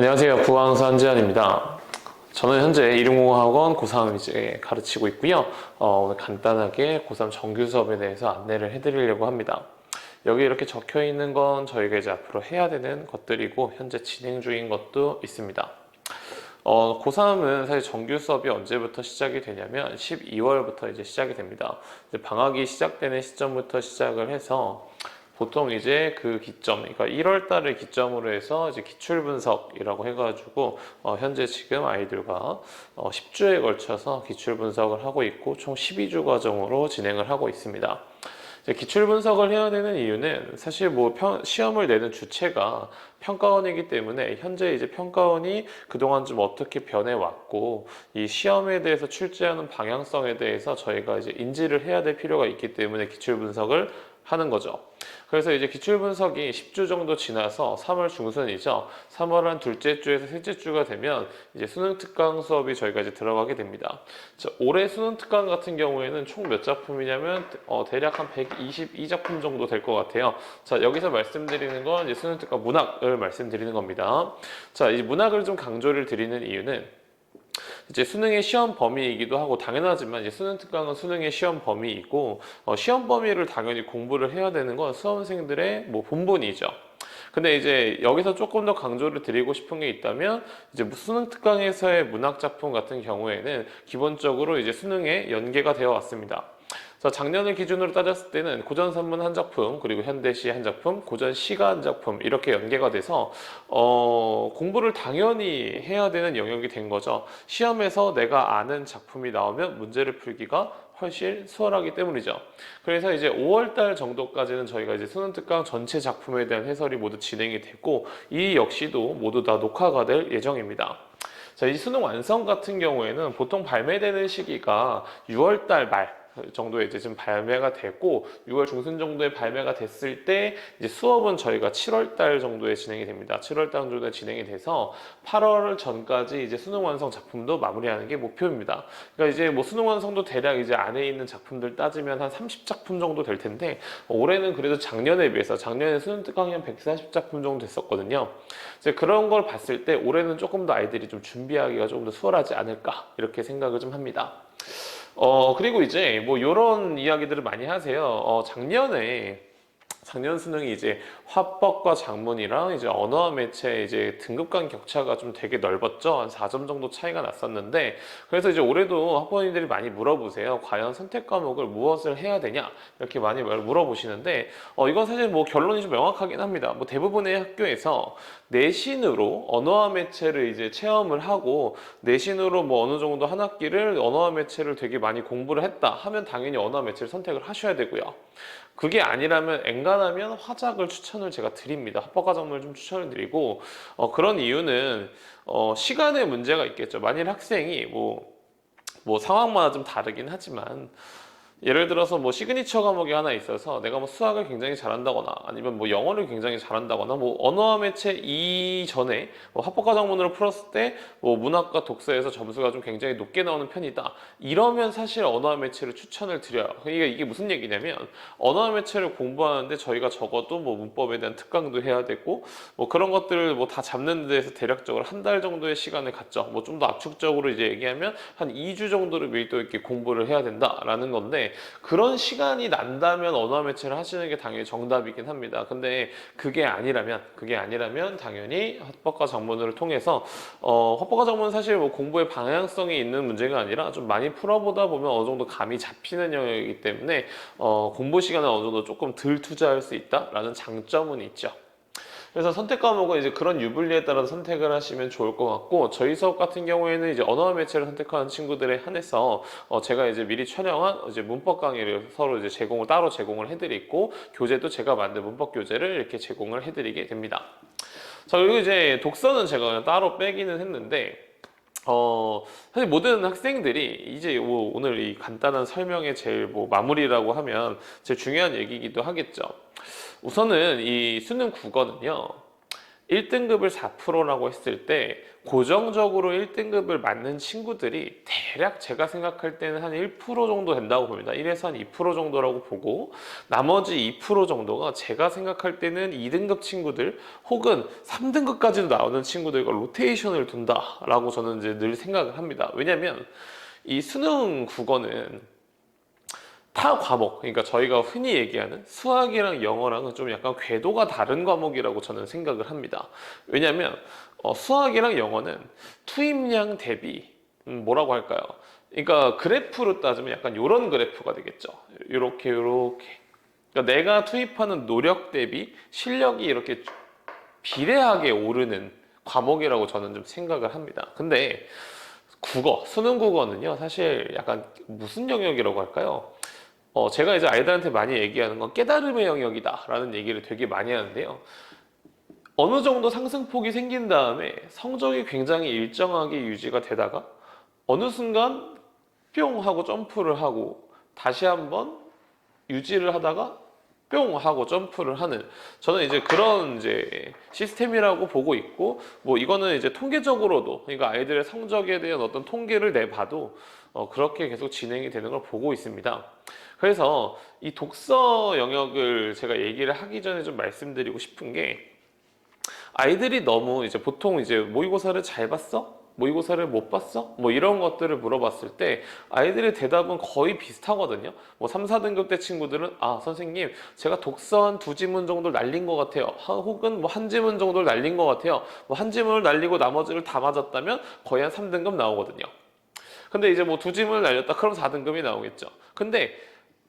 안녕하세요. 부항사 한지환입니다. 저는 현재 이lum공학원 고3 이제 가르치고 있고요. 오늘 간단하게 고3 정규 수업에 대해서 안내를 해드리려고 합니다. 여기 이렇게 적혀 있는 건 저희가 이제 앞으로 해야 되는 것들이고 현재 진행 중인 것도 있습니다. 고3은 사실 정규 수업이 언제부터 시작이 되냐면 12월부터 이제 시작이 됩니다. 이제 방학이 시작되는 시점부터 시작을 해서 보통 이제 그 기점, 그러니까 1월 달을 기점으로 해서 이제 기출 분석이라고 해가지고 현재 지금 아이들과 10주에 걸쳐서 기출 분석을 하고 있고 총 12주 과정으로 진행을 하고 있습니다. 이제 기출 분석을 해야 되는 이유는 사실 뭐 시험을 내는 주체가 평가원이기 때문에 현재 이제 평가원이 그동안 좀 어떻게 변해왔고 이 시험에 대해서 출제하는 방향성에 대해서 저희가 이제 인지를 해야 될 필요가 있기 때문에 기출 분석을 하는 거죠. 그래서 이제 기출 분석이 10주 정도 지나서 3월 중순이죠. 3월 한 둘째 주에서 셋째 주가 되면 이제 수능 특강 수업이 저희가 이제 들어가게 됩니다. 올해 수능 특강 같은 경우에는 총 몇 작품이냐면 대략 한 122작품 정도 될 것 같아요. 자, 여기서 말씀드리는 건 이제 수능 특강 문학을 말씀드리는 겁니다. 자, 이 문학을 좀 강조를 드리는 이유는 이제 수능의 시험 범위이기도 하고 당연하지만 이제 수능 특강은 수능의 시험 범위이고 시험 범위를 당연히 공부를 해야 되는 건 수험생들의 뭐 본분이죠. 근데 이제 여기서 조금 더 강조를 드리고 싶은 게 있다면 이제 수능 특강에서의 문학 작품 같은 경우에는 기본적으로 이제 수능에 연계가 되어 왔습니다. 그래서 작년을 기준으로 따졌을 때는 고전 산문 한 작품, 그리고 현대시 한 작품, 고전 시가 한 작품 이렇게 연계가 돼서 공부를 당연히 해야 되는 영역이 된 거죠. 시험에서 내가 아는 작품이 나오면 문제를 풀기가 훨씬 수월하기 때문이죠. 그래서 이제 5월달 정도까지는 저희가 이제 수능 특강 전체 작품에 대한 해설이 모두 진행이 됐고 이 역시도 모두 다 녹화가 될 예정입니다. 자, 이 수능 완성 같은 경우에는 보통 발매되는 시기가 6월달 말 정도에 이제 좀 발매가 됐고 6월 중순 정도에 발매가 됐을 때 이제 수업은 저희가 7월 달 정도에 진행이 됩니다. 7월 달 정도에 진행이 돼서 8월 전까지 이제 수능 완성 작품도 마무리하는 게 목표입니다. 그러니까 이제 뭐 수능 완성도 대략 이제 안에 있는 작품들 따지면 한 30작품 정도 될 텐데 올해는 그래도 작년에 비해서 작년에 수능 특강이 한 140작품 정도 됐었거든요. 이제 그런 걸 봤을 때 올해는 조금 더 아이들이 좀 준비하기가 조금 더 수월하지 않을까 이렇게 생각을 좀 합니다. 그리고 이제 뭐 이런 이야기들을 많이 하세요. 작년 수능이 이제 화법과 작문이랑 이제 언어와 매체 이제 등급 간 격차가 좀 되게 넓었죠. 한 4점 정도 차이가 났었는데 그래서 이제 올해도 학부모님들이 많이 물어보세요. 과연 선택 과목을 무엇을 해야 되냐 이렇게 많이 물어보시는데 이건 사실 뭐 결론이 좀 명확하긴 합니다. 뭐 대부분의 학교에서 내신으로 언어와 매체를 이제 체험을 하고 내신으로 뭐 어느 정도 한 학기를 언어와 매체를 되게 많이 공부를 했다 하면 당연히 언어와 매체를 선택을 하셔야 되고요. 그게 아니라면 엔간하면 화작을 추천을 제가 드립니다. 합법과정을 좀 추천을 드리고 그런 이유는 시간의 문제가 있겠죠. 만일 학생이 뭐 상황마다 좀 다르긴 하지만 예를 들어서 뭐 시그니처 과목이 하나 있어서 내가 뭐 수학을 굉장히 잘한다거나 아니면 뭐 영어를 굉장히 잘한다거나 뭐 언어와 매체 이전에 뭐 합법과정문으로 풀었을 때 뭐 문학과 독서에서 점수가 좀 굉장히 높게 나오는 편이다. 이러면 사실 언어와 매체를 추천을 드려요. 그러니까 이게 무슨 얘기냐면 언어와 매체를 공부하는데 저희가 적어도 뭐 문법에 대한 특강도 해야 되고 뭐 그런 것들을 뭐 다 잡는 데에서 대략적으로 한 달 정도의 시간을 갖죠. 뭐 좀 더 압축적으로 이제 얘기하면 한 2주 정도를 밀도 있게 공부를 해야 된다라는 건데 그런 시간이 난다면 언어 매체를 하시는 게 당연히 정답이긴 합니다. 근데 그게 아니라면 당연히 합법과 작문을 통해서 합법과 작문은 사실 뭐 공부의 방향성이 있는 문제가 아니라 좀 많이 풀어보다 보면 어느 정도 감이 잡히는 영역이기 때문에 공부 시간을 어느 정도 조금 덜 투자할 수 있다라는 장점은 있죠. 그래서 선택 과목은 이제 그런 유불리에 따라서 선택을 하시면 좋을 것 같고 저희 수업 같은 경우에는 이제 언어 매체를 선택하는 친구들에 한해서 제가 이제 미리 촬영한 이제 문법 강의를 서로 이제 따로 제공을 해드리고 교재도 제가 만든 문법 교재를 이렇게 제공을 해드리게 됩니다. 자, 그리고 이제 독서는 제가 그냥 따로 빼기는 했는데 사실 모든 학생들이 이제 뭐 오늘 이 간단한 설명의 제일 뭐 마무리라고 하면 제일 중요한 얘기이기도 하겠죠. 우선은 이 수능 국어는요. 1등급을 4%라고 했을 때 고정적으로 1등급을 맞는 친구들이 대략 제가 생각할 때는 한 1% 정도 된다고 봅니다. 1에서 한 2% 정도라고 보고, 나머지 2% 정도가 제가 생각할 때는 2등급 친구들 혹은 3등급까지도 나오는 친구들과 로테이션을 둔다라고 저는 이제 늘 생각을 합니다. 왜냐면 이 수능 국어는 타 과목, 그러니까 저희가 흔히 얘기하는 수학이랑 영어랑은 좀 약간 궤도가 다른 과목이라고 저는 생각을 합니다. 왜냐하면 수학이랑 영어는 투입량 대비 뭐라고 할까요? 그러니까 그래프로 따지면 약간 이런 그래프가 되겠죠. 이렇게 이렇게. 그러니까 내가 투입하는 노력 대비 실력이 이렇게 비례하게 오르는 과목이라고 저는 좀 생각을 합니다. 근데 국어, 수능 국어는요, 사실 약간 무슨 영역이라고 할까요? 제가 이제 아이들한테 많이 얘기하는 건 깨달음의 영역이다라는 얘기를 되게 많이 하는데요. 어느 정도 상승폭이 생긴 다음에 성적이 굉장히 일정하게 유지가 되다가 어느 순간 뿅 하고 점프를 하고 다시 한번 유지를 하다가 뿅 하고 점프를 하는, 저는 이제 그런 이제 시스템이라고 보고 있고, 뭐 이거는 이제 통계적으로도, 그러니까 아이들의 성적에 대한 어떤 통계를 내봐도 그렇게 계속 진행이 되는 걸 보고 있습니다. 그래서 이 독서 영역을 제가 얘기를 하기 전에 좀 말씀드리고 싶은 게, 아이들이 너무 이제 보통 이제 모의고사를 잘 봤어? 모의고사를 못 봤어? 뭐 이런 것들을 물어봤을 때 아이들의 대답은 거의 비슷하거든요. 뭐 3, 4등급 때 친구들은 선생님 제가 독서 한 2지문 정도 날린 것 같아요. 혹은 뭐 1지문 정도를 날린 것 같아요. 뭐 1지문을 날리고 나머지를 다 맞았다면 거의 한 3등급 나오거든요. 근데 이제 뭐 2지문을 날렸다 그럼 4등급이 나오겠죠. 근데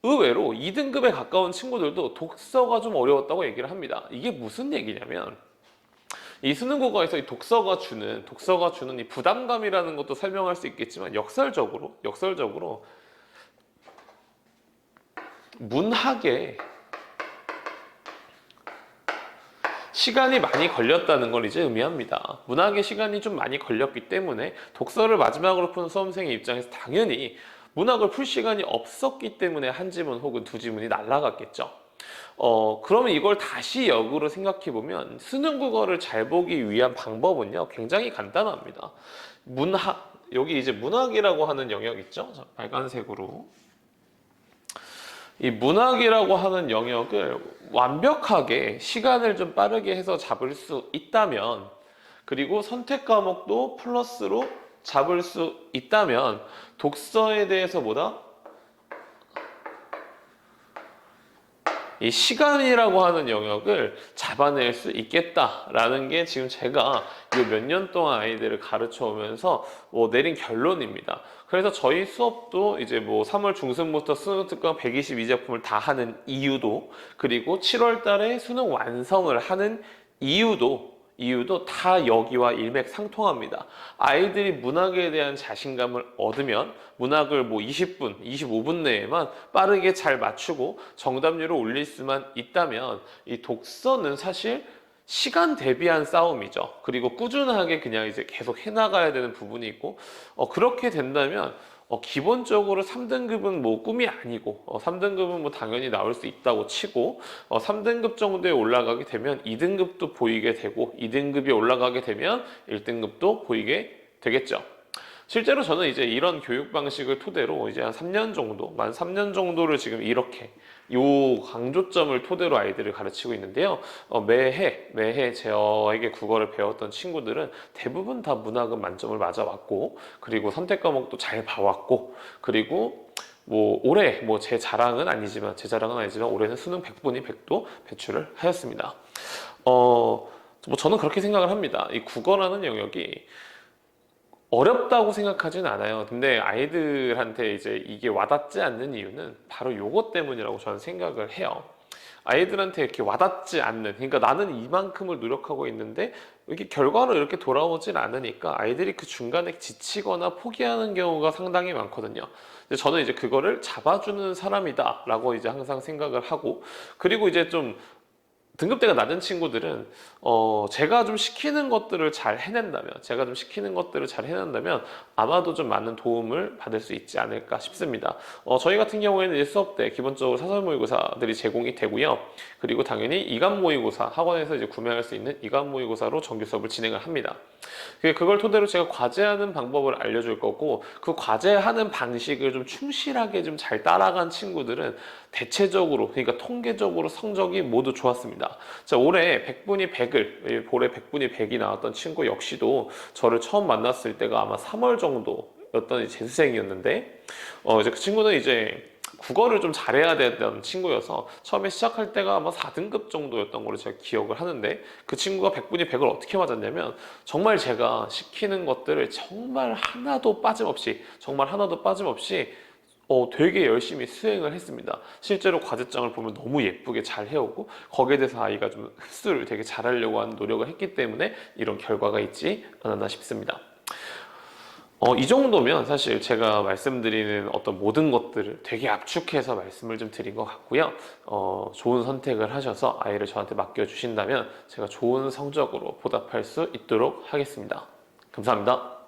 의외로 2등급에 가까운 친구들도 독서가 좀 어려웠다고 얘기를 합니다. 이게 무슨 얘기냐면 이 수능국어에서 이 독서가 주는 이 부담감이라는 것도 설명할 수 있겠지만, 역설적으로 문학에 시간이 많이 걸렸다는 걸 이제 의미합니다. 문학에 시간이 좀 많이 걸렸기 때문에 독서를 마지막으로 푸는 수험생의 입장에서 당연히 문학을 풀 시간이 없었기 때문에 1지문 혹은 2지문이 날아갔겠죠. 그러면 이걸 다시 역으로 생각해보면 수능 국어를 잘 보기 위한 방법은요, 굉장히 간단합니다. 여기 이제 문학이라고 하는 영역 있죠? 자, 빨간색으로. 이 문학이라고 하는 영역을 완벽하게 시간을 좀 빠르게 해서 잡을 수 있다면, 그리고 선택 과목도 플러스로 잡을 수 있다면, 독서에 대해서 이 시간이라고 하는 영역을 잡아낼 수 있겠다라는 게 지금 제가 이 몇 년 동안 아이들을 가르쳐 오면서 내린 결론입니다. 그래서 저희 수업도 이제 3월 중순부터 수능 특강 122작품을 다 하는 이유도, 그리고 7월 달에 수능 완성을 하는 이유도 다 여기와 일맥상통합니다. 아이들이 문학에 대한 자신감을 얻으면 문학을 20분, 25분 내에만 빠르게 잘 맞추고 정답률을 올릴 수만 있다면, 이 독서는 사실 시간 대비한 싸움이죠. 그리고 꾸준하게 그냥 이제 계속 해나가야 되는 부분이 있고, 그렇게 된다면 기본적으로 3등급은 꿈이 아니고, 3등급은 당연히 나올 수 있다고 치고, 3등급 정도에 올라가게 되면 2등급도 보이게 되고, 2등급이 올라가게 되면 1등급도 보이게 되겠죠. 실제로 저는 이제 이런 교육 방식을 토대로 이제 한 3년 정도, 만 3년 정도를 지금 이렇게 요 강조점을 토대로 아이들을 가르치고 있는데요. 매해 저에게 국어를 배웠던 친구들은 대부분 다 문학은 만점을 맞아왔고, 그리고 선택 과목도 잘 봐왔고, 그리고 올해 제 자랑은 아니지만 올해는 수능 100분이 100도 배출을 하였습니다. 저는 그렇게 생각을 합니다. 이 국어라는 영역이 어렵다고 생각하진 않아요. 근데 아이들한테 이제 이게 와닿지 않는 이유는 바로 요것 때문이라고 저는 생각을 해요. 아이들한테 이렇게 와닿지 않는, 그러니까 나는 이만큼을 노력하고 있는데 이렇게 결과로 이렇게 돌아오질 않으니까 아이들이 그 중간에 지치거나 포기하는 경우가 상당히 많거든요. 저는 이제 그거를 잡아주는 사람이다라고 이제 항상 생각을 하고, 그리고 이제 좀 등급대가 낮은 친구들은 제가 좀 시키는 것들을 잘 해낸다면 아마도 좀 많은 도움을 받을 수 있지 않을까 싶습니다. 저희 같은 경우에는 이제 수업 때 기본적으로 사설 모의고사들이 제공이 되고요. 그리고 당연히 이감 모의고사, 학원에서 이제 구매할 수 있는 이감 모의고사로 정규 수업을 진행을 합니다. 그걸 토대로 제가 과제하는 방법을 알려줄 거고, 그 과제하는 방식을 좀 충실하게 좀 잘 따라간 친구들은 대체적으로, 그러니까 통계적으로 성적이 모두 좋았습니다. 자, 올해 100분이 100을, 올해 100분이 100이 나왔던 친구 역시도 저를 처음 만났을 때가 아마 3월 정도였던 재수생이었는데, 이제 그 친구는 이제 국어를 좀 잘해야 되던 친구여서 처음에 시작할 때가 아마 4등급 정도였던 걸로 제가 기억을 하는데, 그 친구가 100분이 100을 어떻게 맞았냐면 정말 제가 시키는 것들을 정말 하나도 빠짐없이 되게 열심히 수행을 했습니다. 실제로 과제장을 보면 너무 예쁘게 잘 해오고, 거기에 대해서 아이가 좀 흡수를 되게 잘하려고 하는 노력을 했기 때문에 이런 결과가 있지 않았나 싶습니다. 이 정도면 사실 제가 말씀드리는 어떤 모든 것들을 되게 압축해서 말씀을 좀 드린 것 같고요. 좋은 선택을 하셔서 아이를 저한테 맡겨주신다면 제가 좋은 성적으로 보답할 수 있도록 하겠습니다. 감사합니다.